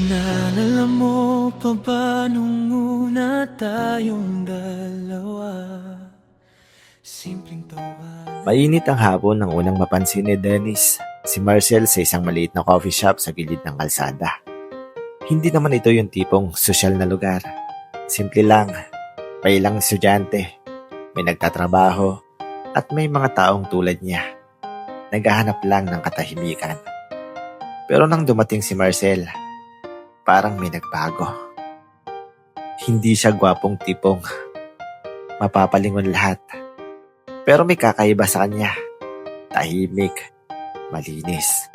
Naalala mo pa ba nung una tayong dalawa? Simpleng tawa. Mainit ang hapon nang unang mapansin ni Dennis si Marcel sa isang maliit na coffee shop sa gilid ng kalsada. Hindi naman ito yung tipong sosyal na lugar. Simple lang, may ilang estudyante, may nagtatrabaho, at may mga taong tulad niya. Naghahanap lang ng katahimikan. Pero nang dumating si Marcel, parang may nagbago. Hindi siya gwapong tipong mapapalingon lahat. Pero may kakaiba sa kanya. Tahimik, malinis,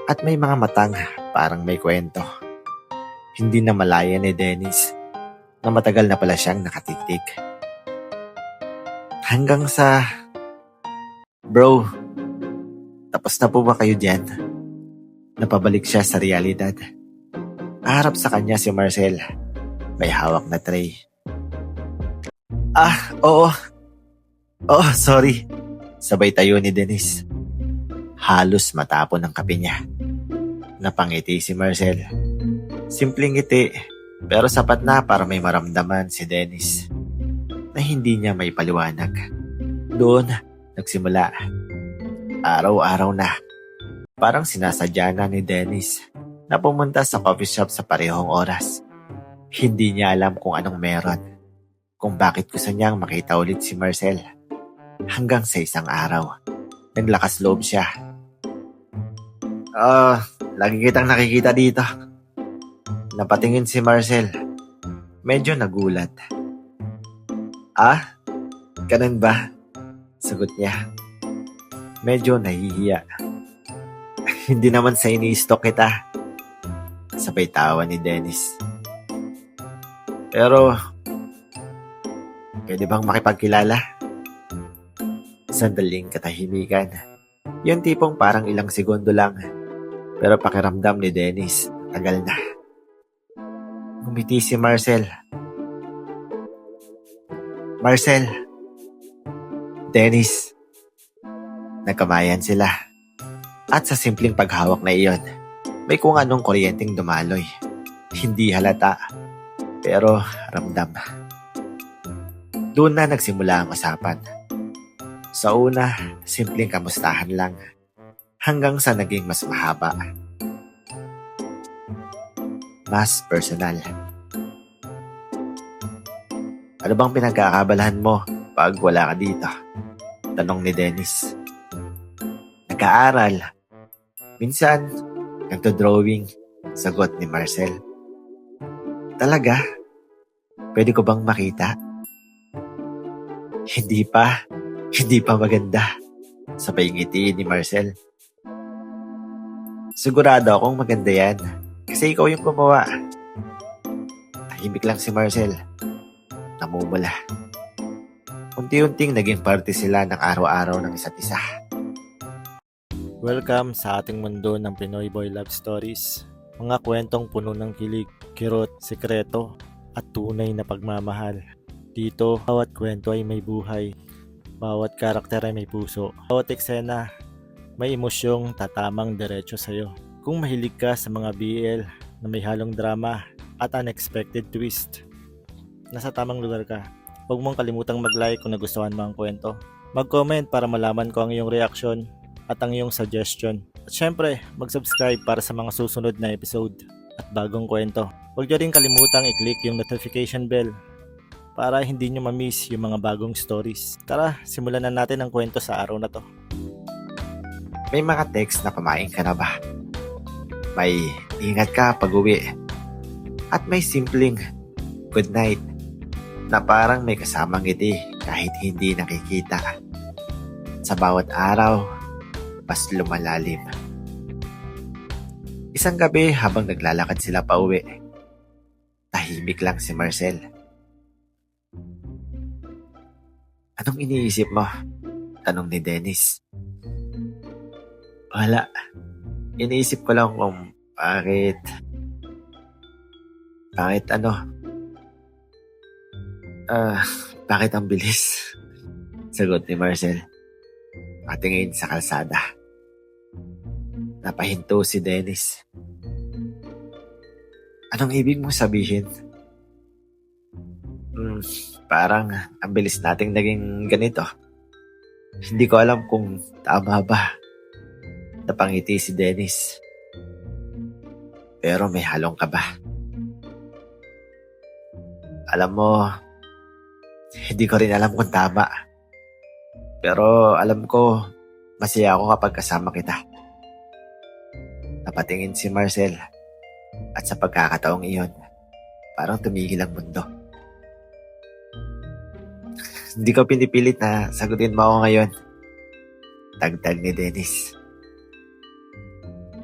at may mga matang parang may kwento. Hindi na malaya ni Dennis na matagal na pala siyang nakatitig. Hanggang sa, "Bro, tapos na po ba kayo dyan?" Napabalik siya sa realidad. Harap sa kanya si Marcel. May hawak na tray. Oo. Oh, sorry." Sabay tayo ni Dennis. Halos matapon ang kape niya. Napangiti si Marcel. Simpleng ngiti, pero sapat na para may maramdaman si Dennis na hindi niya may paliwanag. Doon, nagsimula. Araw-araw na. Parang sinasadya na ni Dennis na pumunta sa coffee shop sa parehong oras. Hindi niya alam kung anong meron, kung bakit gusto niyang makita ulit si Marcel. Hanggang sa isang araw, naglakas loob siya. Lagi kitang nakikita dito." Napatingin si Marcel. Medyo nagulat. Ganun ba?" Sagot niya. Medyo nahihiya. "Hindi naman sa ini-stalk kita." Sabay tawa ni Dennis. "Pero, pwede bang makipagkilala?" Sandaling katahimikan. Yung tipong parang ilang segundo lang. Pero pakiramdam ni Dennis, tagal na. Ngumiti si Marcel. "Marcel." "Dennis." Nagkamayan sila. At sa simpleng paghawak na iyon, may kung anong kuryenteng dumaloy. Hindi halata, pero ramdam. Doon na nagsimula ang usapan. Sa una, simpleng kamustahan lang. Hanggang sa naging mas mahaba. Mas personal. "Ano bang pinagkakabalahan mo pag wala ka dito?" Tanong ni Dennis. "Nag-aaral. Minsan, nagdo-drawing." Sagot ni Marcel. "Talaga? Pwede ko bang makita?" Hindi pa maganda." Sabay ngiti ni Marcel. "Sigurado akong maganda yan. Kasi ikaw yung gumawa." Tahimik lang si Marcel. Namumula. Unti-unting naging parte sila ng araw-araw ng isa't isa. Welcome sa ating mundo ng Pinoy Boy Love Stories. Mga kwentong puno ng kilig, kirot, sekreto, at tunay na pagmamahal. Dito, bawat kwento ay may buhay. Bawat karakter ay may puso. Bawat eksena, may emosyong tatamang diretso sa'yo. Kung mahilig ka sa mga BL na may halong drama at unexpected twist, nasa tamang lugar ka. Huwag mong kalimutang mag-like kung nagustuhan mo ang kwento. Mag-comment para malaman ko ang iyong reaksyon at ang iyong suggestion. At syempre, mag-subscribe para sa mga susunod na episode at bagong kwento. Huwag niyo rin kalimutang i-click yung notification bell para hindi nyo ma-miss yung mga bagong stories. Tara, simulan na natin ang kwento sa araw na to. May mga text na pamain ka na ba? May ingat ka pag uwi. At may simpleng good night na parang may kasamang ngiti kahit hindi nakikita. Sa bawat araw, mas lumalalim. Isang gabi habang naglalakad sila pa uwi, tahimik lang si Marcel. "Anong iniisip mo?" Tanong ni Dennis. "Wala. Iniisip ko lang kung bakit bakit ang bilis." Sagot ni Marcel. Patingin sa kalsada. Napahinto si Dennis. Anong ibig mong sabihin? Parang ang bilis nating naging ganito. Hindi ko alam kung tama ba. Napangiti si Dennis. Pero may halong kaba. Alam mo, hindi ko rin alam kung tama. Pero alam ko, masaya ako kapag kasama kita. Napatingin si Marcel. At sa pagkakataong iyon, parang tumigil ang mundo. Hindi ko pinipilit na sagutin mo ako ngayon. Dagdag ni Dennis.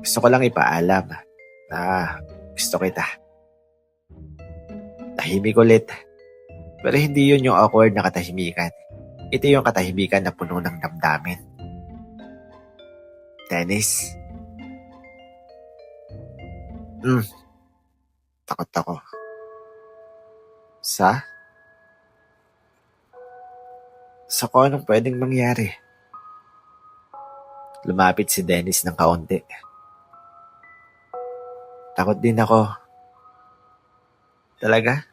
Gusto ko lang ipaalam na gusto kita. Tahimik ulit. Pero hindi yun yung awkward na katahimikan. Ito yung katahimikan na puno ng damdamin. Dennis? Takot ako. Sa kung anong pwedeng mangyari. Lumapit si Dennis ng kaunti. Takot din ako. Talaga?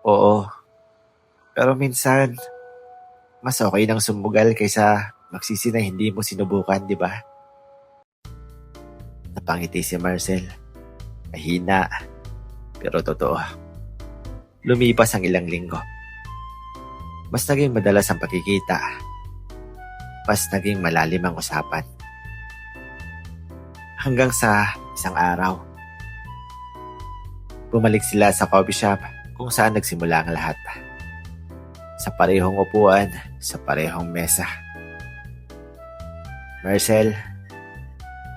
Oo. Pero minsan, mas okay nang sumugal kaysa magsisi na hindi mo sinubukan, di ba? Napangiti si Marcel. Mahina, pero totoo. Lumipas ang ilang linggo. Mas naging madalas ang pagkikita. Mas naging malalim ang usapan. Hanggang sa isang araw, bumalik sila sa coffee shop kung saan nagsimula ang lahat. Sa parehong upuan, sa parehong mesa. Marcel,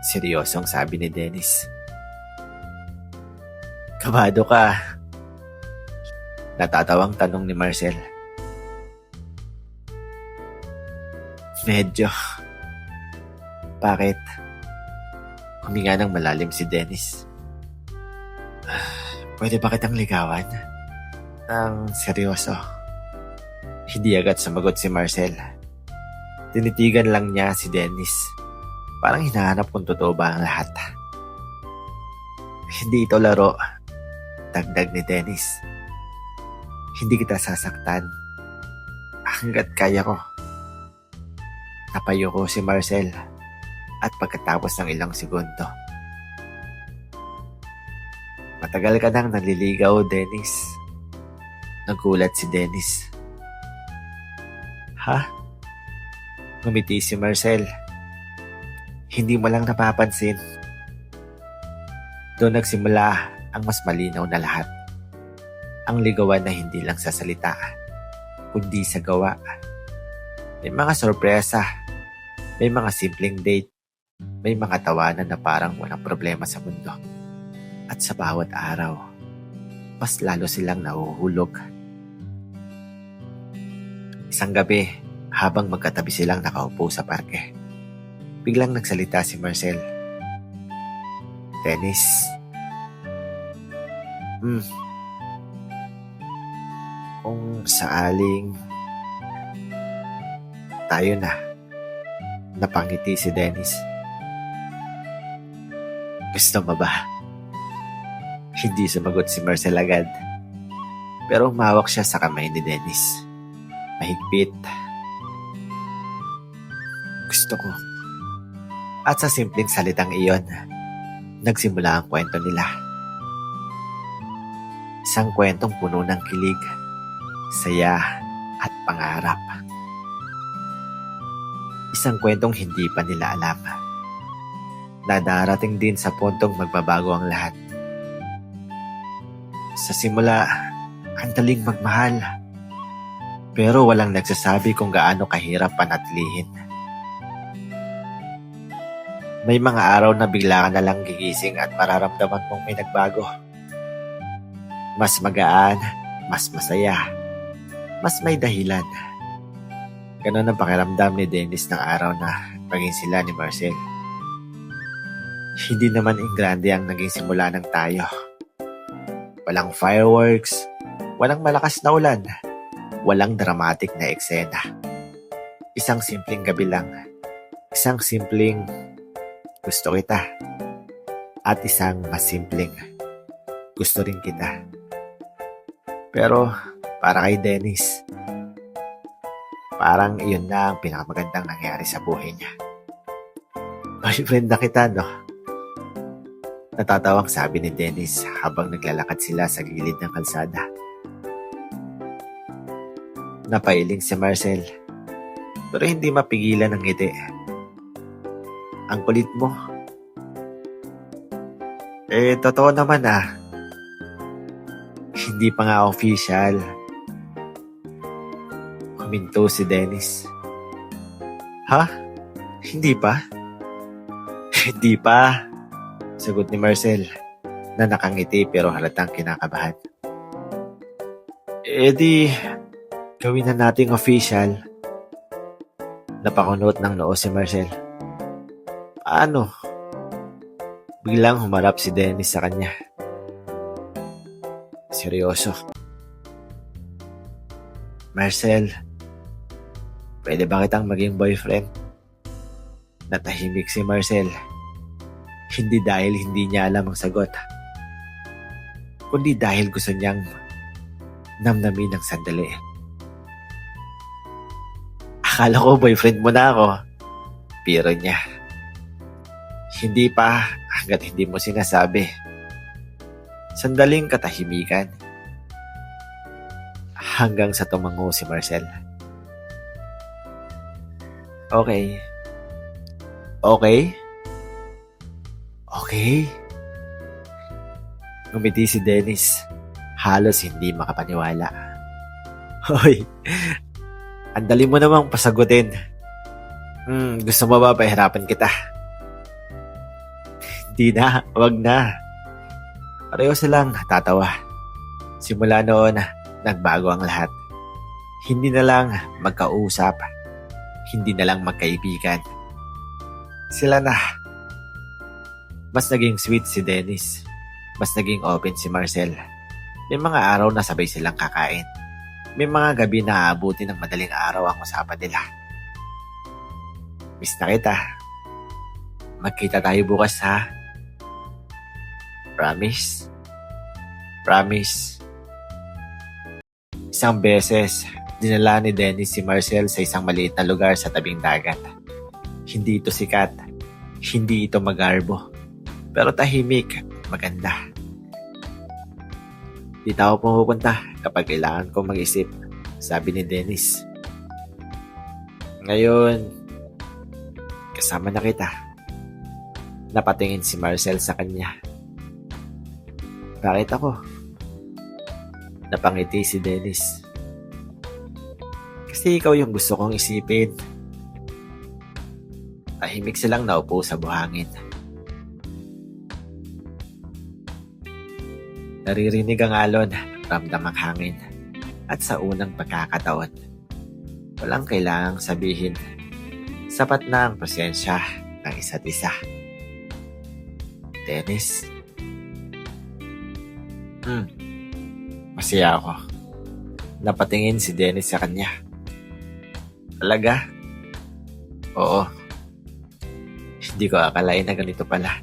seryosong sabi ni Dennis. Kabado ka. Natatawang tanong ni Marcel. Medyo. Bakit? Huminga ng malalim si Dennis. Pwede ba kitang ligawan? Ang seryoso. Hindi agad sumagot si Marcel. Tinitigan lang niya si Dennis. Parang hinahanap kung totoo ba ang lahat. Hindi ito laro. Dagdag ni Dennis. Hindi kita sasaktan. Hanggat kaya ko. Napayo ko si Marcel at pagkatapos ng ilang segundo. Matagal ka nang naliligaw, Dennis. Nagulat si Dennis. Ha? Ngumiti si Marcel. Hindi mo lang napapansin. Doon nagsimula ang mas malinaw na lahat. Ang ligawan na hindi lang sa salita, kundi sa gawa. May mga sorpresa, may mga simpleng date, may mga tawanan na parang walang problema sa mundo. At sa bawat araw, mas lalo silang nahuhulog. Isang gabi, habang magkatabi silang nakaupo sa parke, biglang nagsalita si Marcel. Dennis. Kung saaling tayo na. Napangiti si Dennis. Gusto mo ba? Hindi sumagot si Marcel agad. Pero umawak siya sa kamay ni Dennis. Mahigpit. Gusto ko. At sa simpleng salitang iyon, nagsimula ang kwento nila. Isang kwentong puno ng kilig, saya at pangarap. Isang kwentong hindi pa nila alam na darating din sa puntong magbabago ang lahat. Sa simula, ang daling magmahal. Pero walang nagsasabi kung gaano kahirap panatilihin. May mga araw na bigla ka na lang gigising at mararamdaman mong may nagbago. Mas magaan, mas masaya, mas may dahilan. Ganon ang pakiramdam ni Dennis ng araw na maging sila ni Marcel. Hindi naman ingrande ang naging simula ng tayo. Walang fireworks, walang malakas na ulan, Walang dramatic na eksena. Isang simpleng gabi lang. Isang simpleng gusto kita. At isang mas simpleng gusto rin kita. Pero para kay Dennis, parang iyon na ang pinakamagandang nangyari sa buhay niya. Boyfriend na kita, no? Natatawang sabi ni Dennis habang naglalakad sila sa gilid ng kalsada. Napailing si Marcel, pero hindi mapigilan ng ngiti. Ang kulit mo. Totoo naman Hindi pa nga official. Huminto si Dennis. Ha? Hindi pa? Hindi pa. Sagot ni Marcel na nakangiti pero halatang kinakabahan. Di, gawin na nating official. Napakunot ng noo si Marcel. Paano? Biglang humarap si Dennis sa kanya. Seryoso. Marcel, pwede ba kitang maging boyfriend? Natahimik si Marcel. Hindi dahil hindi niya alam ang sagot, kundi dahil gusto niyang namnamin ng sandali. Akala ko boyfriend mo na ako. Biro niya. Hindi pa hanggat hindi mo sinasabi. Sandaling katahimikan. Hanggang sa tumango si Marcel. Okay. Okay? Okay? Ngumiti si Dennis. Halos hindi makapaniwala. Hoy, ang dali mo namang pasagutin. Gusto mo ba pahirapan kita? Hindi na, wag na. Pareho silang tatawa. Simula noon, nagbago ang lahat. Hindi na lang magkausap. Hindi na lang magkaibigan. Sila na. Mas naging sweet si Dennis. Mas naging open si Marcel. May mga araw na sabay silang kakain. May mga gabi na aabuti ng madaling araw ang usapan nila. Miss na kita. Magkita tayo bukas, ha? Promise? Promise. Isang beses, dinala ni Dennis si Marcel sa isang maliit na lugar sa tabing dagat. Hindi ito sikat. Hindi ito magarbo. Pero tahimik, maganda. Dito ako pupunta kapag kailangan kong mag-isip, sabi ni Dennis. Ngayon, kasama na kita. Napatingin si Marcel sa kanya. Bakit ako? Napangiti si Dennis. Kasi ikaw yung gusto kong isipin. Tahimik silang naupo sa buhangin. Naririnig ang alon, ramdam ang hangin. At sa unang pagkakataon, walang kailangang sabihin. Sapat na ang presensya ng isa't isa. Dennis? Masaya ako. Napatingin si Dennis sa kanya. Talaga? Oo. Hindi ko akalain na ganito pala.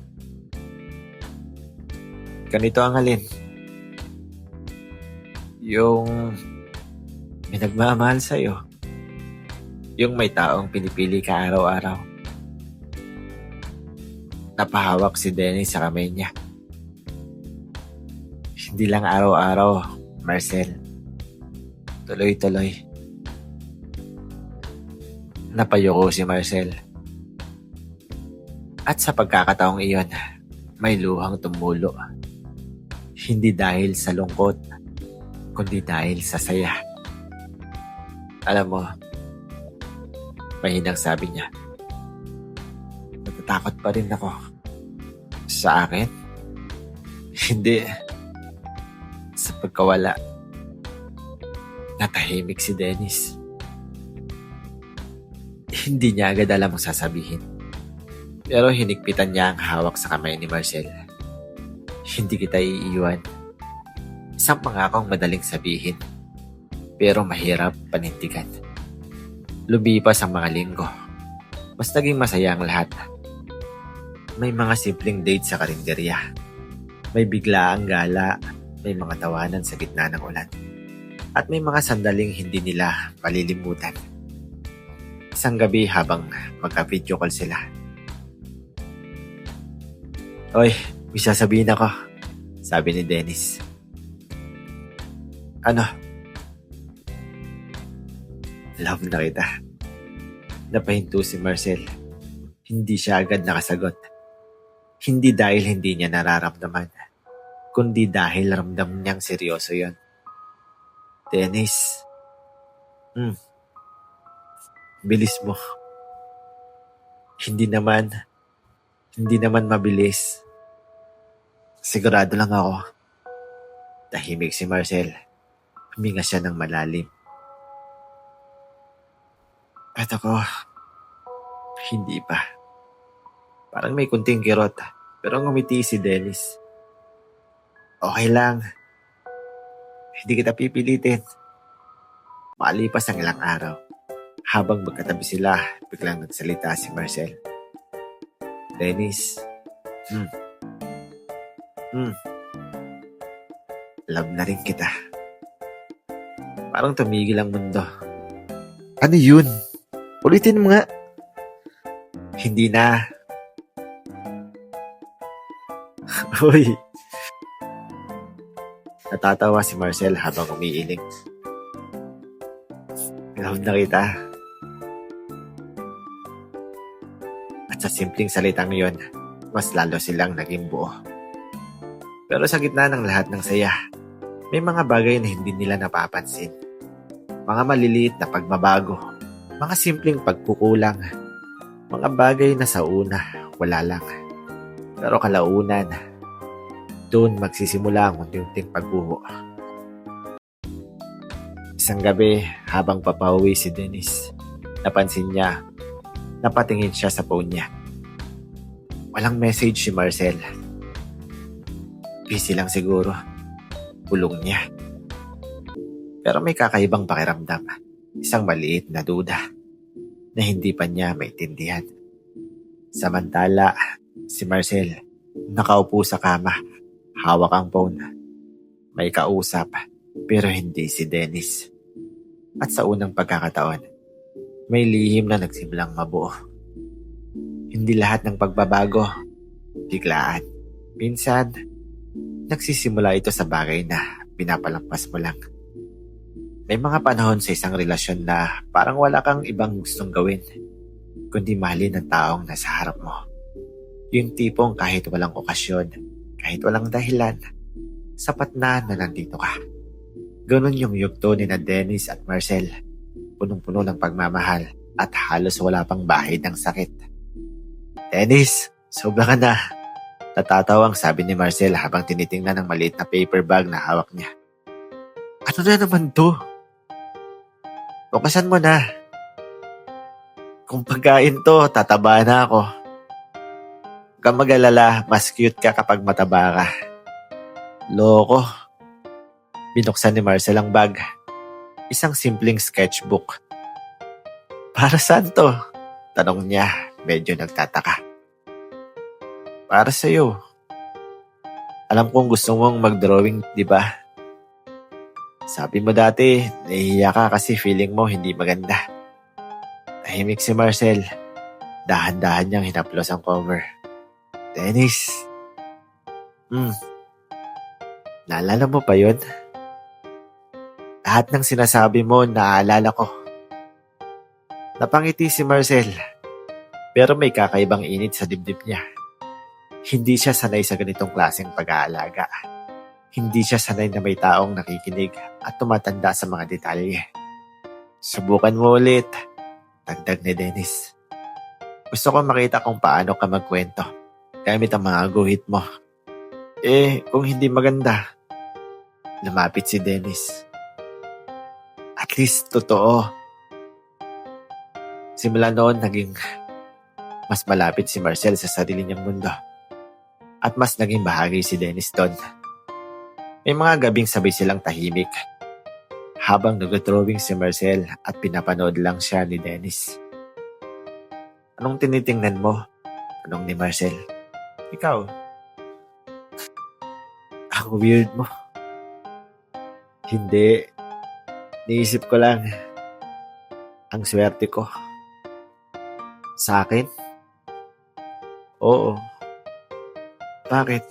Ganito ang alin. Yung may nagmamahal sa'yo. Yung may taong pinipili ka araw-araw. Napahawak si Dennis sa kamay niya. Hindi lang araw-araw, Marcel. Tuloy-tuloy. Napayuko si Marcel. At sa pagkakataong iyon, may luhang tumulo. Hindi dahil sa lungkot, kundi dahil sa saya. Alam mo, mahinang sabi niya, natatakot pa rin ako. Sa akin? Hindi. Sa pagkawala. Natahimik si Dennis. Hindi niya agad alam ang sasabihin. Pero hinigpitan niya ang hawak sa kamay ni Marcel. Hindi kita iiwan. Isang pangakong madaling sabihin. pero mahirap panindigan. Lumipas ang mga linggo. Mas naging masaya ang lahat. May mga simpleng date sa karinderya. May biglaang gala, may mga tawanan sa gitna ng ulan. At may mga sandaling hindi nila malilimutan. Isang gabi habang magka-video call sila. "Oy, may sasabihin ako," sabi ni Dennis. "Ano?" "Love na kita." Napahinto si Marcel. Hindi siya agad nakasagot. Hindi dahil hindi niya nararamdaman, kundi dahil ramdam niyang seryoso yon. "Dennis, bilis mo." Hindi naman mabilis. "Sigurado lang ako." Tahimik si Marcel. Huminga siya ng malalim. "At ako, hindi pa." Parang may kunting kirot, pero ngumiti si Dennis. "Okay lang. Hindi kita pipilitin." Malipas ang ilang araw. Habang magkatabi sila, biglang nagsalita si Marcel. "Dennis, love na rin kita." Parang tumigil ang mundo. "Ano yun? Ulitin mo nga." "Hindi na." Uy. Natatawa si Marcel habang umiiling. "Love na kita." At sa simpleng salitang yon, mas lalo silang naging buo. Pero sa gitna ng lahat ng saya, may mga bagay na hindi nila napapansin. Mga maliliit na pagbabago, mga simpleng pagkukulang, mga bagay na sa una, wala lang. Pero kalaunan, doon magsisimula ang unti-unting pagbuo. Isang gabi, habang papauwi si Dennis, napansin niya, napatingin siya sa phone niya. Walang message si Marcel. Busy lang siguro. Bulong niya. Pero may kakaibang pakiramdam. Isang maliit na duda na hindi pa niya maintindihan. Samantala, si Marcel nakaupo sa kama, hawak ang phone. May kausap, pero hindi si Dennis. At sa unang pagkakataon, may lihim na nagsimulang mabuo. Hindi lahat ng pagbabago biglaan. Minsan, nagsisimula ito sa bagay na pinapalampas mo lang. May mga panahon sa isang relasyon na parang wala kang ibang gustong gawin, kundi mahalin ang taong nasa harap mo. Yung tipong kahit walang okasyon, kahit walang dahilan, sapat na nandito ka. Ganon yung yugto ni na Dennis at Marcel. Punong-puno ng pagmamahal at halos wala pang bahid ng sakit. "Dennis, sobra ka na." Natatawang sabi ni Marcel habang tinitingnan ng maliit na paper bag na hawak niya. "Ano na naman to? Bukasan mo na. Kung pagkain to, tataba na ako." "Huwag kang mag-alala, mas cute ka kapag mataba ka." Loko. Binuksan ni Marcel ang bag. Isang simpleng sketchbook. "Para saan to?" tanong niya, medyo nagtataka. "Para sa'yo. Alam kong gusto mong mag-drawing, di ba? Sabi mo dati, nahihiya ka kasi feeling mo hindi maganda." Tahimik si Marcel. Dahan-dahan niyang hinaplos ang cover. "Dennis, naalala mo pa yun? Lahat ng sinasabi mo, naaalala ko." Napangiti si Marcel, pero may kakaibang init sa dibdib niya. Hindi siya sanay sa ganitong klaseng pag-aalaga. Hindi siya sanay na may taong nakikinig at tumatanda sa mga detalye. "Subukan mo ulit," dagdag ni Dennis. "Gusto ko makita kung paano ka magkwento gamit ang mga guhit mo." Kung hindi maganda?" Lumapit si Dennis. "At least totoo." Simula noon, naging mas malapit si Marcel sa sarili niyang mundo. At mas naging bahagi si Dennis doon. May mga gabing sabay silang tahimik. habang nag-drawing si Marcel at pinapanood lang siya ni Dennis. Anong tinitingnan mo? Tanong ni Marcel. Ikaw? Ang weird mo. Hindi. Niisip ko lang. Ang swerte ko. Sa akin? Oo. Bakit?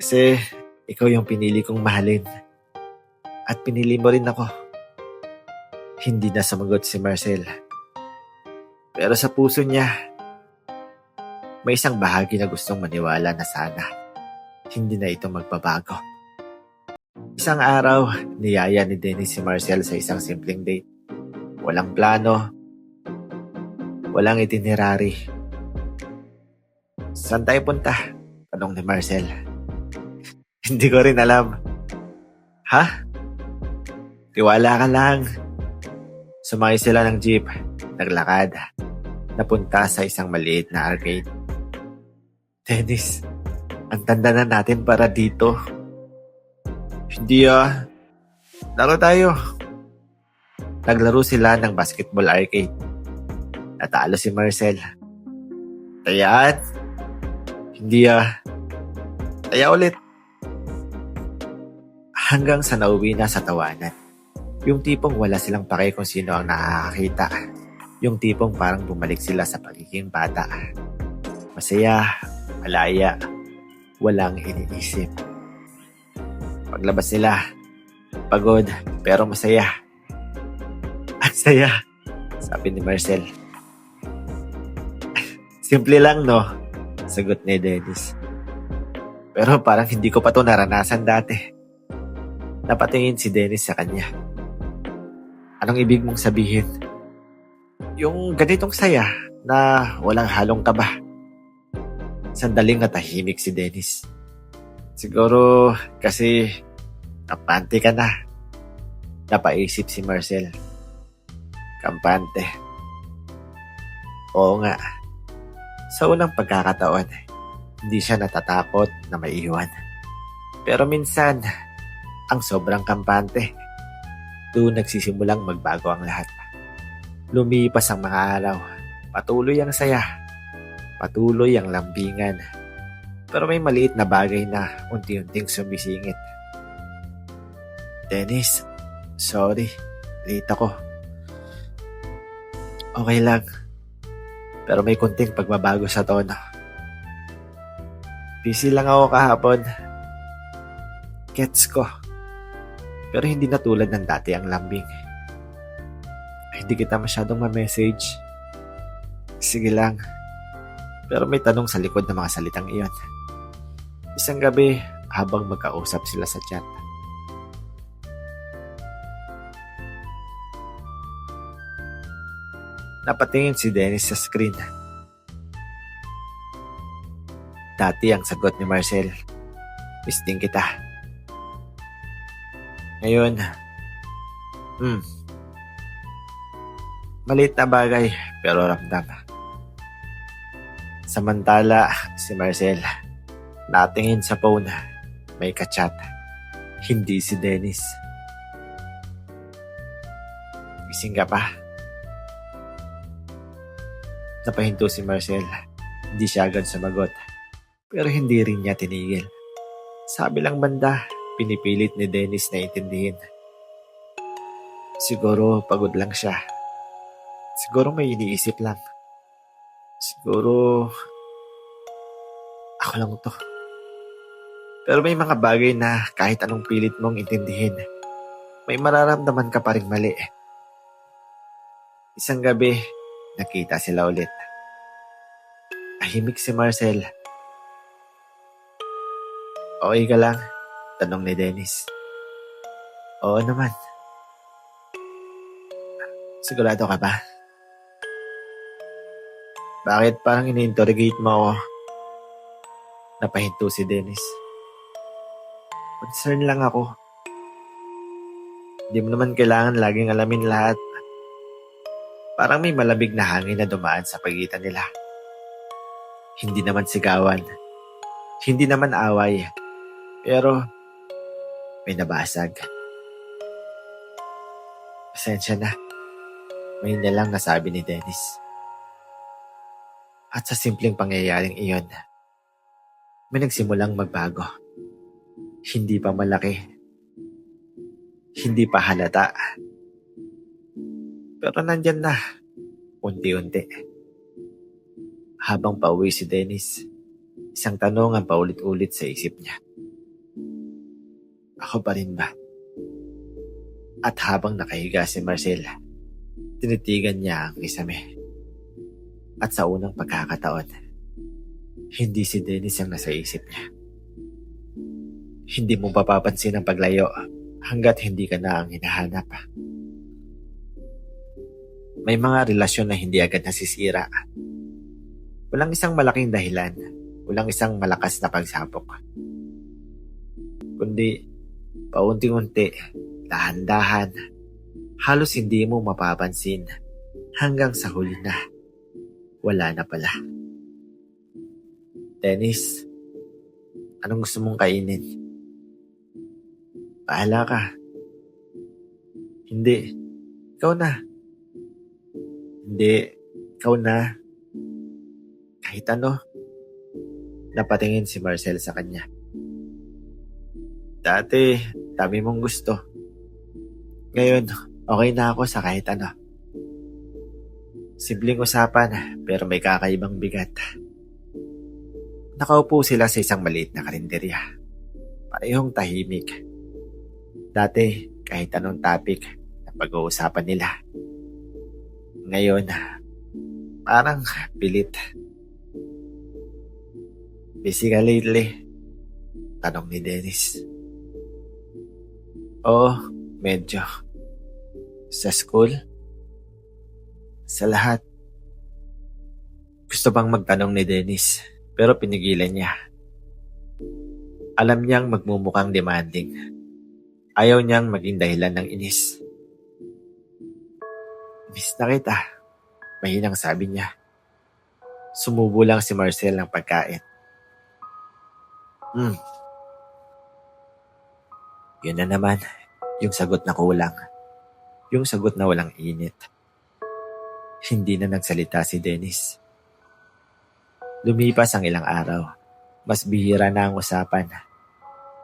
Kasi ikaw yung pinili kong mahalin. At pinili mo rin ako. Hindi na sumagot si Marcel. Pero sa puso niya, may isang bahagi na gustong maniwala na sana hindi na ito magbabago. Isang araw, niyaya ni Dennis si Marcel sa isang simpleng date. Walang plano, walang itinerary. Saan tayo punta? Tanong ni Marcel. Hindi ko rin alam. Ha? Tiwala ka lang. Sumakay sila ng jeep, naglakad, napunta sa isang maliit na arcade. Dennis, ang tanda na natin para dito. Hindi laro tayo. Naglaro sila ng basketball arcade. Natalo si Marcel. Tayaan? Hindi Taya ulit. Hanggang sa nauwi na sa tawanan. Yung tipong wala silang pake kung sino ang nakakakita. Yung tipong parang bumalik sila sa pagiging bata. Masaya, malaya, walang iniisip. Paglabas nila, pagod pero masaya. Ang saya, sabi ni Marcel. Simple lang, no? Sagot ni Dennis. Pero parang hindi ko pa to naranasan dati. Napatingin si Dennis sa kanya. Anong ibig mong sabihin? Yung ganitong saya na walang halong kaba. Sandaling natahimik si Dennis. Siguro kasi kampante ka na. Napaisip si Marcel. Kampante. Oo nga. Sa unang pagkakataon, hindi siya natatakot na maiwan. Pero minsan, ang sobrang kampante. Doon nagsisimulang magbago ang lahat. Lumipas ang mga araw. Patuloy ang saya. Patuloy ang lambingan. Pero may maliit na bagay na unti-unting sumisingit. Dennis, sorry. Late ako. Okay lang. Pero may kunting pagbabago sa tono. Busy lang ako kahapon. Gets ko. Pero hindi na tulad ng dati ang lambing. Hindi kita masyadong ma-message. Sige lang. Pero may tanong sa likod ng mga salitang iyon. Isang gabi, habang magkausap sila sa chat. Napatingin si Dennis sa screen. Dati ang sagot ni Marcel, miss din kita. Ngayon, maliit na bagay pero ramdam. Samantala, si Marcel, natingin sa phone, may kachat. Hindi si Dennis. Gising ka pa? Napahinto si Marcel. Hindi siya agad sumagot. Pero hindi rin niya tinigil. Sabi lang banda, pinipilit ni Dennis na intindihin. Siguro pagod lang siya. Siguro may iniisip lang. Siguro ako lang to. Pero may mga bagay na kahit anong pilit mong intindihin, may mararamdaman ka pa rin mali. Isang gabi, nakita sila ulit. Tahimik si Marcel. Okay ka lang? Tanong ni Dennis. Oo naman. Sigurado ka ba? Bakit parang ini-interrogate mo ako? Napahinto si Dennis. Concern lang ako. Hindi mo naman kailangan laging alamin lahat. Parang may malamig na hangin na dumaan sa pagitan nila. Hindi naman sigawan. Hindi naman away. Pero may nabasag. Pasensya na. May na lang nasabi ni Dennis. At sa simpleng pangyayaring iyon, may nagsimulang magbago. Hindi pa malaki. Hindi pa halata. Pero nandyan na, unti-unti. Habang pauwi si Dennis, isang tanong ang paulit-ulit sa isip niya. Ako pa rin ba? At habang nakahiga si Marcel, tinitigan niya ang kisame. At sa unang pagkakataon, hindi si Dennis ang nasa isip niya. Hindi mo papapansin ang paglayo hanggat hindi ka na ang hinahanap. May mga relasyon na hindi agad nasisira. Walang isang malaking dahilan, walang isang malakas na pagsapok. Kundi, paunti-unti, dahan-dahan, halos hindi mo mapapansin hanggang sa huli na, wala na pala. Dennis, anong gusto mong kainin? Bahala ka. Hindi, ikaw na. Hindi, ikaw na. Kahit ano. Napatingin si Marcel sa kanya. Dati, dami mong gusto. Ngayon, okay na ako sa kahit ano. Simpleng usapan, pero may kakaibang bigat. Nakaupo sila sa isang maliit na karinderya. Parehong tahimik. Dati, kahit anong topic na pag-uusapan nila. Ngayon, parang pilit. Busy ka lately? Tanong ni Dennis. Oo, medyo. Sa school? Sa lahat. Gusto bang magtanong ni Dennis, pero pinigilan niya. Alam niyang magmumukhang demanding. Ayaw niyang maging dahilan ng inis. Miss na kita, mahinang sabi niya. Sumubo lang si Marcel ng pagkain. Yun na naman, yung sagot na kulang. Yung sagot na walang init. Hindi na nagsalita si Dennis. Lumipas ang ilang araw. Mas bihira na ang usapan.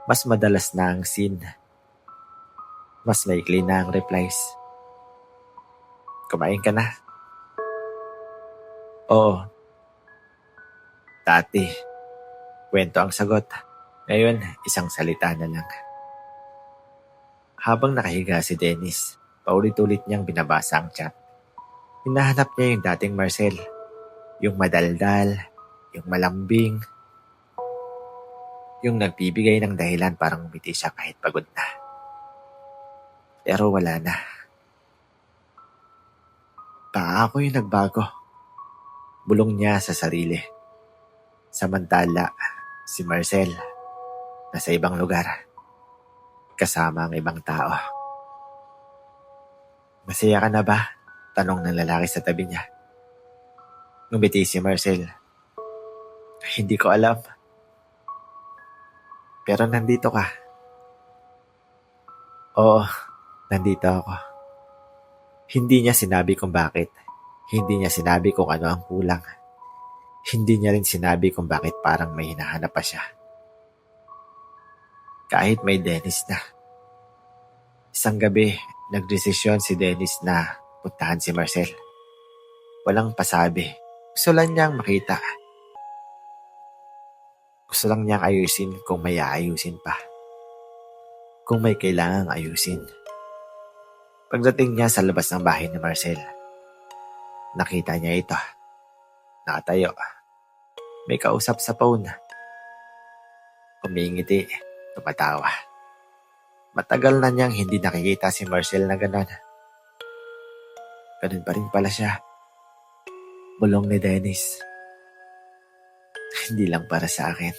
Mas madalas na ang scene. Mas maikli na ang replies. Kumain ka na? Oo. Dati, kwento ang sagot. Ngayon, isang salita na lang. Habang nakahiga si Dennis, paulit-ulit niyang binabasa ang chat. Hinahanap niya yung dating Marcel. Yung madaldal, yung malambing, yung nagbibigay ng dahilan parang umiti siya kahit pagod na. Pero wala na. Baka ako yung nagbago. Bulong niya sa sarili. Samantala, si Marcel, nasa ibang lugar. Kasama ang ibang tao. Masaya ka na ba? Tanong ng lalaki sa tabi niya. Ngumiti si Marcel. Hindi ko alam. Pero nandito ka. Oo, nandito ako. Hindi niya sinabi kung bakit. Hindi niya sinabi kung ano ang kulang. Hindi niya rin sinabi kung bakit parang may hinahanap pa siya. Kahit may Dennis na. Isang gabi, nagdesisyon si Dennis na puntahan si Marcel. Walang pasabi. Gusto lang niyang makita. Gusto lang niyang ayusin kung may aayusin pa. Kung may kailangang ayusin. Pagdating niya sa labas ng bahay ni Marcel, nakita niya ito. Nakatayo. May kausap sa phone. Kumingiti. Tumatawa. Matagal na niyang hindi nakikita si Marcel na gano'n. Ganun pa rin pala siya. Bulong ni Dennis. Hindi lang para sa akin.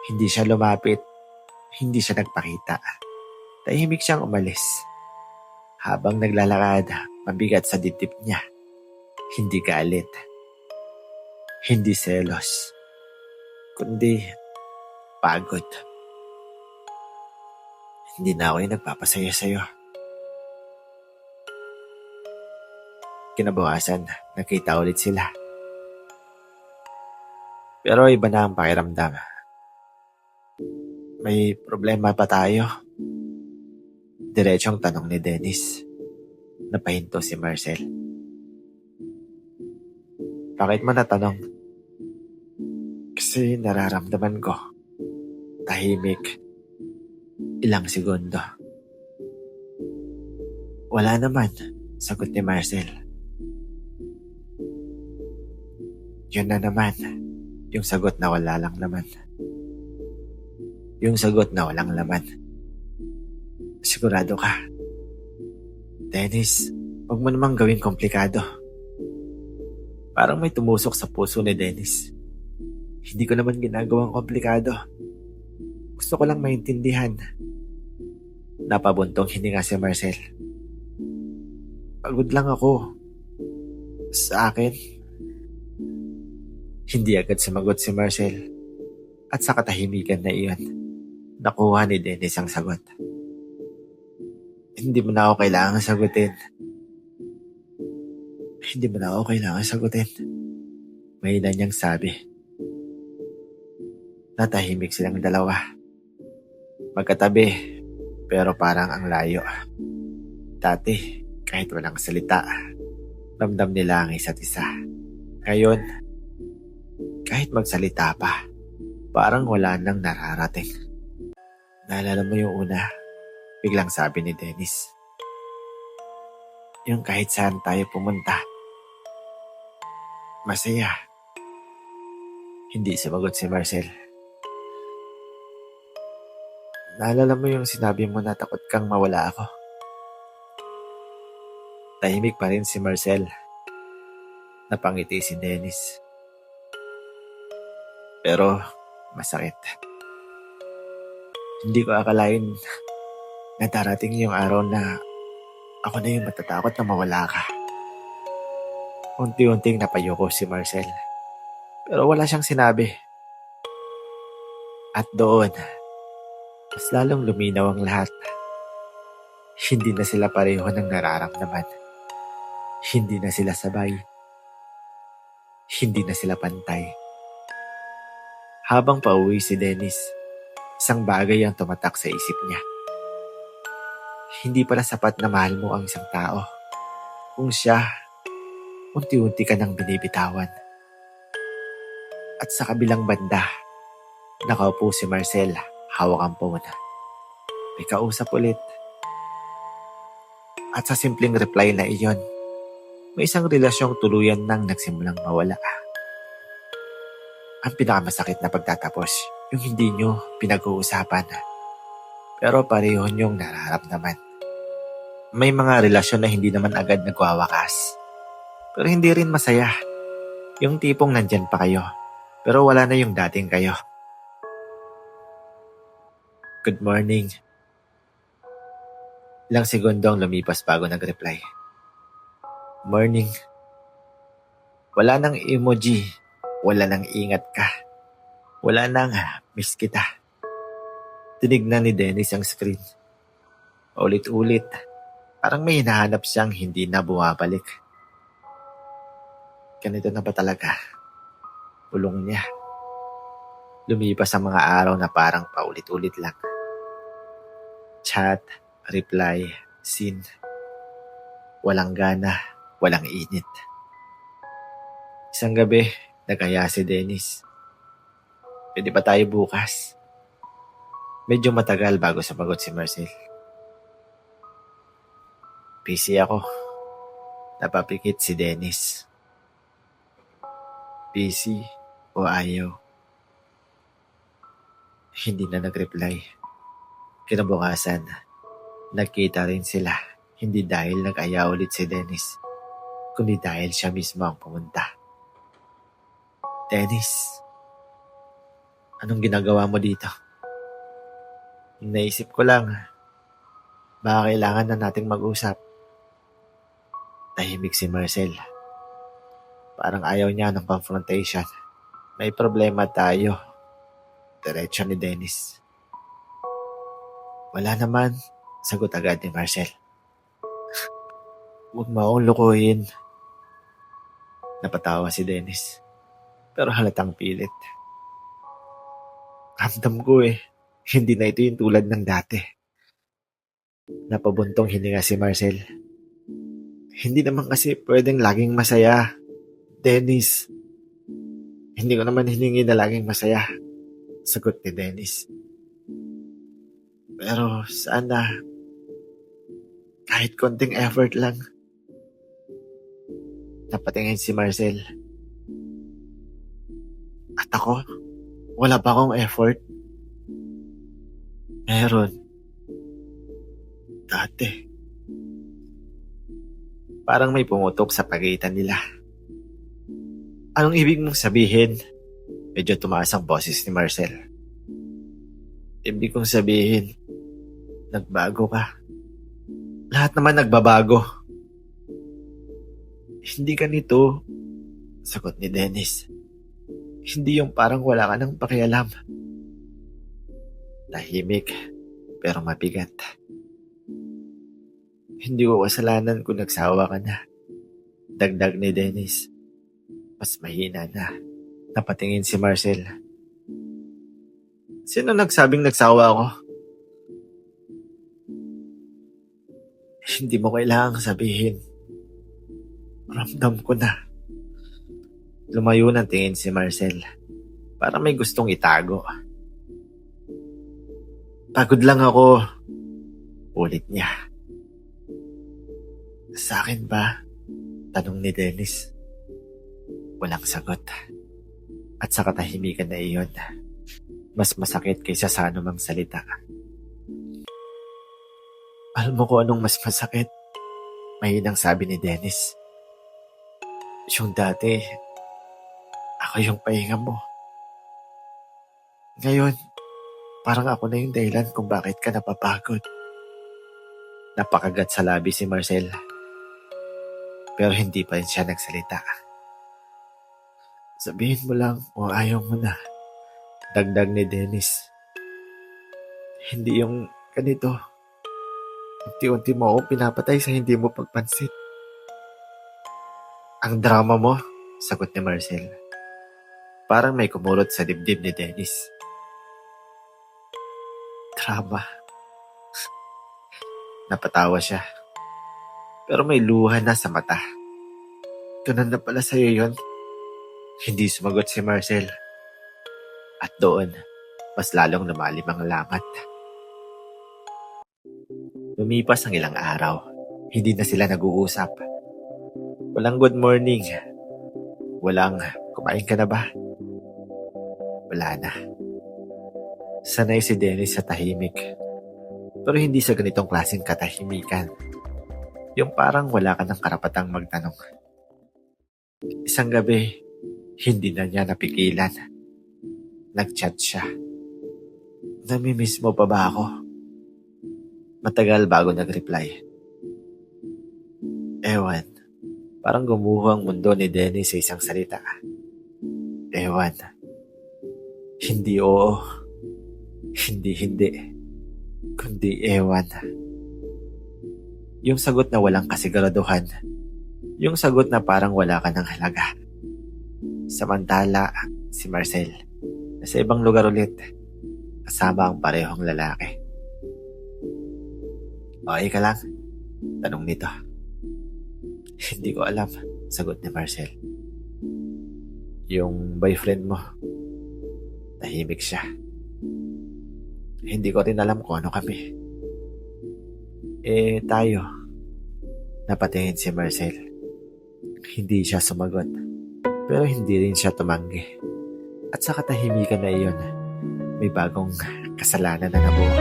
Hindi siya lumapit. Hindi siya nagpakita. Tahimik siyang umalis. Habang naglalakad, mabigat sa dibdib niya. Hindi galit. Hindi selos. Kundi pagod. Hindi na ako yung nagpapasaya sa'yo. Kinabukasan, nakita ulit sila. Pero iba na ang pakiramdam. May problema pa tayo? Diretsong tanong ni Dennis. Napahinto si Marcel. Bakit mo natanong? Kasi nararamdaman ko. Tahimik. Ilang segundo. Wala naman, sagot ni Marcel. Yun na naman, yung sagot na wala lang naman. Yung sagot na walang laman. Sigurado ka? Dennis, huwag mo namang gawing komplikado. Parang may tumusok sa puso ni Dennis. Hindi ko naman ginagawang komplikado. Gusto ko lang maintindihan. Napabuntong hininga si Marcel. Pagod lang ako. Sa akin. Hindi agad sumagot si Marcel. At sa katahimikan na iyon, nakuha ni Dennis ang sagot. Hindi mo na ako kailangan sagutin. Hindi mo na ako kailangan sagutin. Mahina niyang sabi. Natahimik silang dalawa. Magkatabi, pero parang ang layo. Dati, kahit walang salita, ramdam nila ang isa't isa. Ngayon, kahit magsalita pa, parang wala nang nararating. Naalala mo yung una, biglang sabi ni Dennis. Yung kahit saan tayo pumunta, masaya. Hindi sumagot si Marcel. Naalala mo yung sinabi mo na takot kang mawala ako? Tahimik pa rin si Marcel. Napangiti si Dennis. Pero masakit. Hindi ko akalain na darating yung araw na ako na yung matatakot na mawala ka. Unti-unting napayuko si Marcel. Pero wala siyang sinabi. At doon, mas lalong luminaw ang lahat. Hindi na sila pareho ng nararamdaman. Hindi na sila sabay. Hindi na sila pantay. Habang pauwi si Dennis, isang bagay ang tumatak sa isip niya. Hindi pala sapat na mahal mo ang isang tao. Kung siya, unti-unti ka nang binibitawan. At sa kabilang banda, nakaupo si Marcel, hawak ang phone. May kausap ulit. At sa simpleng reply na iyon, may isang relasyong tuluyan nang nagsimulang mawala. Ang pinakamasakit na pagtatapos, yung hindi nyo pinag-uusapan. Pero pareho nyong nararamdaman. May mga relasyon na hindi naman agad nagwawakas. Pero hindi rin masaya. Yung tipong nandyan pa kayo, pero wala na yung dating kayo. Good morning. Ilang segundo ang lumipas bago nag-reply. Morning. Wala nang emoji. Wala nang ingat ka. Wala nang miss kita. Tinignan ni Dennis ang screen. Ulit-ulit. Parang may hinahanap siyang hindi na bumabalik. Ganito na ba talaga? Bulong niya. Lumipas ang mga araw na parang paulit-ulit lang. Chat, reply, scene. Walang gana, walang init. Isang gabi, nagaya si Dennis. Pwede ba tayo bukas? Medyo matagal bago sumagot si Marcel. Busy ako. Napapikit si Dennis. Busy o ayaw? Hindi na nag-reply. Kinabukasan, nagkita rin sila. Hindi dahil nag-aya ulit si Dennis, kundi dahil siya mismo ang pumunta. Dennis, anong ginagawa mo dito? Naisip ko lang, baka kailangan na nating mag-usap. Tahimik si Marcel. Parang ayaw niya ng confrontation. May problema tayo. Diretso ni Dennis. Wala naman, sagot agad ni Marcel. Huwag mo akong lukuhin. Napatawa si Dennis. Pero halatang pilit. Ramdam ko hindi na ito yung tulad ng dati. Napabuntong hininga si Marcel. Hindi naman kasi pwedeng laging masaya. Dennis, hindi ko naman hiningi na laging masaya. Sagot ni Dennis. Pero sana, kahit konting effort lang. Napatingin si Marcel. At ako, wala pa akong effort. Meron. Dati. Parang may pumutok sa pagitan nila. Anong ibig mong sabihin? Medyo tumaas ang boses ni Marcel. Ibig kong sabihin, nagbago ka. Lahat naman nagbabago. Hindi ganito, sagot ni Dennis. Hindi yung parang wala ka ng pakialam. Tahimik, pero mabigat. Hindi ko kasalanan kung nagsawa ka na. Dagdag ni Dennis. Mas mahina na. Napatingin si Marcel. Sino nagsabing nagsawa ako? Hindi mo kailangang sabihin. Ramdam ko na. Lumayo ng tingin si Marcel. Para may gustong itago. Pagod lang ako. Ulit niya. Sa akin ba? Tanong ni Dennis. Walang sagot. At sa katahimikan na iyon, mas masakit kaysa sa anumang salita. Alam mo kung anong mas masakit? Mahinang sabi ni Dennis. Yung dati, ako yung pahinga mo. Ngayon, parang ako na yung dahilan kung bakit ka napapagod. Napakagat sa labi si Marcel. Pero hindi pa rin siya nagsalita. Sabihin mo lang kung ayaw mo na. Dagdag ni Dennis. Hindi yung ganito. Unti-unti mo ako pinapatay sa hindi mo pagpansin. Ang drama mo, sagot ni Marcel. Parang may kumulot sa dibdib ni Dennis. Drama. Napatawa siya. Pero may luha na sa mata. Ganun na pala sa'yo yun. Hindi sumagot si Marcel. At doon, mas lalong lumalim ang lamat. Lumipas ang ilang araw. Hindi na sila nag-uusap. Walang good morning. Walang kumain ka na ba? Wala na. Sanay si Dennis sa tahimik. Pero hindi sa ganitong klaseng katahimikan. Yung parang wala ka ng karapatang magtanong. Isang gabi, hindi na niya napigilan. Nag-chat siya. Namimiss mo pa ba ako? Matagal bago nag-reply. Ewan. Parang gumuho ang mundo ni Dennis sa isang salita. Ewan. Hindi oo. Hindi hindi. Kundi ewan. Yung sagot na walang kasiguraduhan. Yung sagot na parang wala ka ng halaga. Samantala, si Marcel, nasa ibang lugar ulit, kasama ang parehong lalaki. Okay ka lang? Tanong nito. Hindi ko alam, sagot ni Marcel. Yung boyfriend mo, tahimik siya. Hindi ko rin alam kung ano kami. Tayo. Napatingin si Marcel. Hindi siya sumagot. Pero hindi rin siya tumanggi. At sa katahimikan na iyon, may bagong kasalanan na nabuo.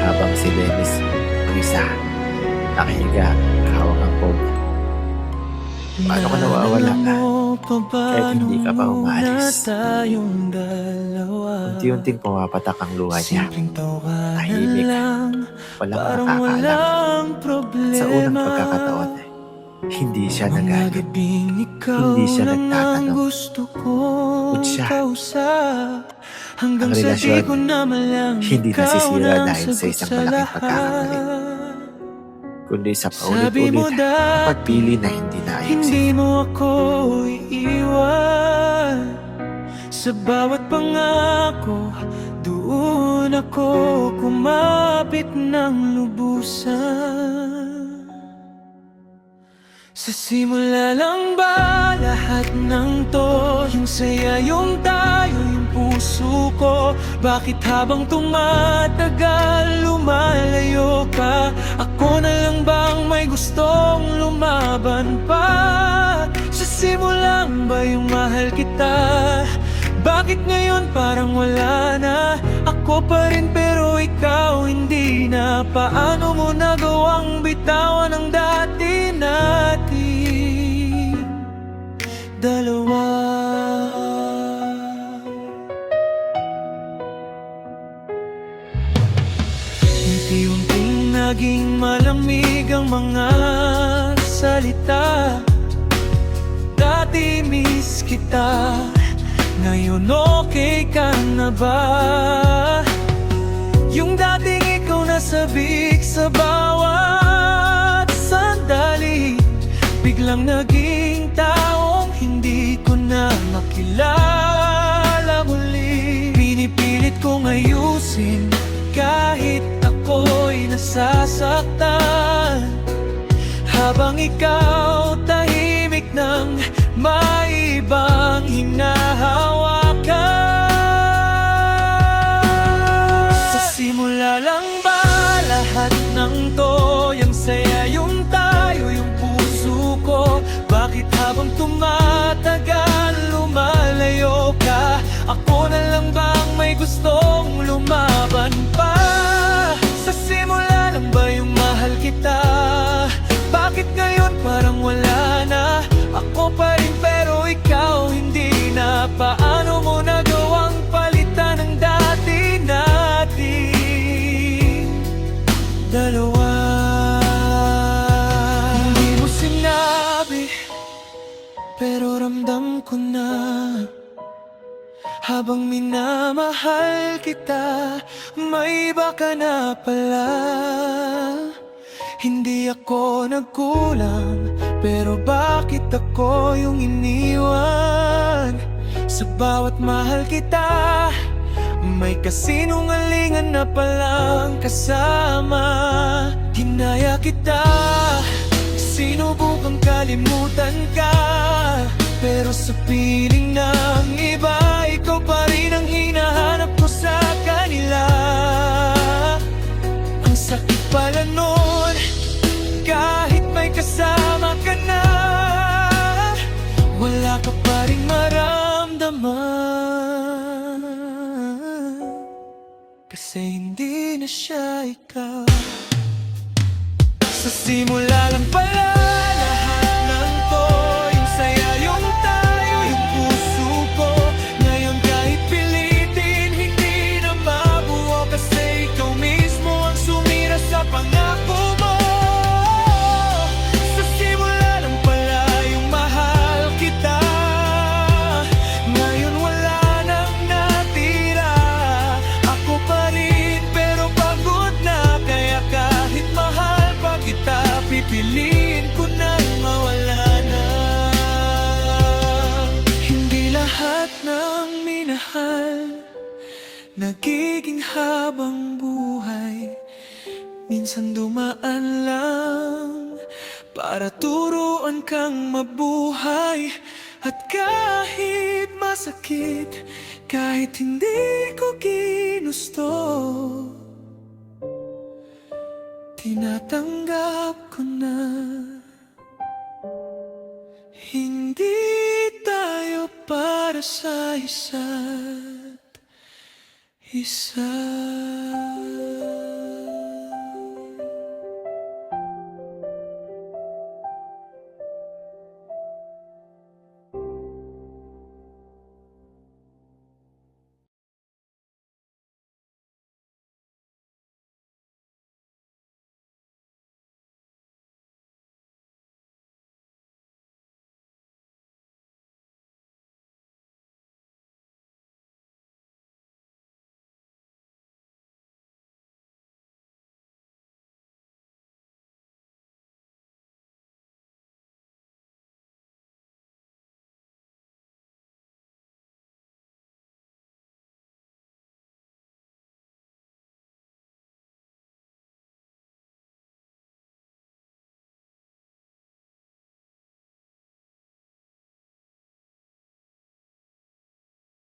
Habang si Dennis, ang isa, nakahiga, hawak ang phone. Paano ka nawawala? Kahit hindi ka pa umalis. Unti-unting pumapatak ang luha niya. Tahimik. Walang nakakaalam. At sa unang pagkakataon, hindi siya nagalit. Hindi siya nagtatanong. Good siya. Ang relasyon, hindi nasisira dahil sa isang malaking pagkakamali. kundi sa Sabi mo paulit-ulit dati, pagpili na hindi naayos. hindi mo ako iiwan. Sa bawat pangako, doon ako kumapit ng lubusan. Sa simula lang ba lahat ng to? Yung saya, yung tayo, yung puso ko. Bakit habang tumatagal lumalayo ka? Ako na lang bang may gustong lumaban pa? Sa simula ba yung mahal kita? Bakit ngayon parang wala na? Ako pa rin pero ikaw hindi na. Paano mo nagawang bitawan ang dati natin dalawa? Unti-unting naging malamig ang mga salita. Dati miss kita, ngayon okay ka na ba? Yung dating ikaw nasabik sa bawat sandali, biglang naging taong hindi ko na makilala muli. Pinipilit kong ayusin kahit ako'y nasasaktan, habang ikaw tahimik ng may ibang hinahawakan. Sa simula lang ba lahat ng to? Yung saya, yung tayo, yung puso ko. Bakit habang tumatagal lumalayo ka? Ako na lang bang may gustong lumaban pa? Sa simula lang ba yung mahal kita? Bakit ngayon parang wala na? Ako pa rin pero ikaw hindi na. Paano mo nagawang palitan ang dati natin dalawa? Hindi mo sinabi pero ramdam ko na. Habang minamahal kita, may iba ka na pala. Hindi ako nagkulang, pero bakit ako yung iniwan? Sa bawat mahal kita, may kasinungalingan na palang kasama. Dinaya kita, sinubukang kalimutan ka, pero sa piling ng iba, ikaw pa rin ang hinahanap ko sa kanila. Ang sakit pala nun, kahit may kasama ka na, wala ka pa rin maramdaman. Kasi hindi na siya ikaw. Sa simula lang pala lahat ng to, yung saya, yung tayo, yung puso ko. Ngayon kahit pilitin, hindi na mabuo. Kasi ikaw mismo ang sumira sa pangako mo. Sa simula lang pala yung mahal kita, ngayon wala nang natira. Ako pa rin pero pagod na, kaya kahit mahal pa kita, pipiliin ko nang mawala na. Hindi lahat ng minahal nagiging habang buhay. Minsan dumaan lang para turuan kang mabuhay. At kahit masakit, kahit hindi ko ginusto, tinatanggap ko na. Hindi tayo para sa isa't isa.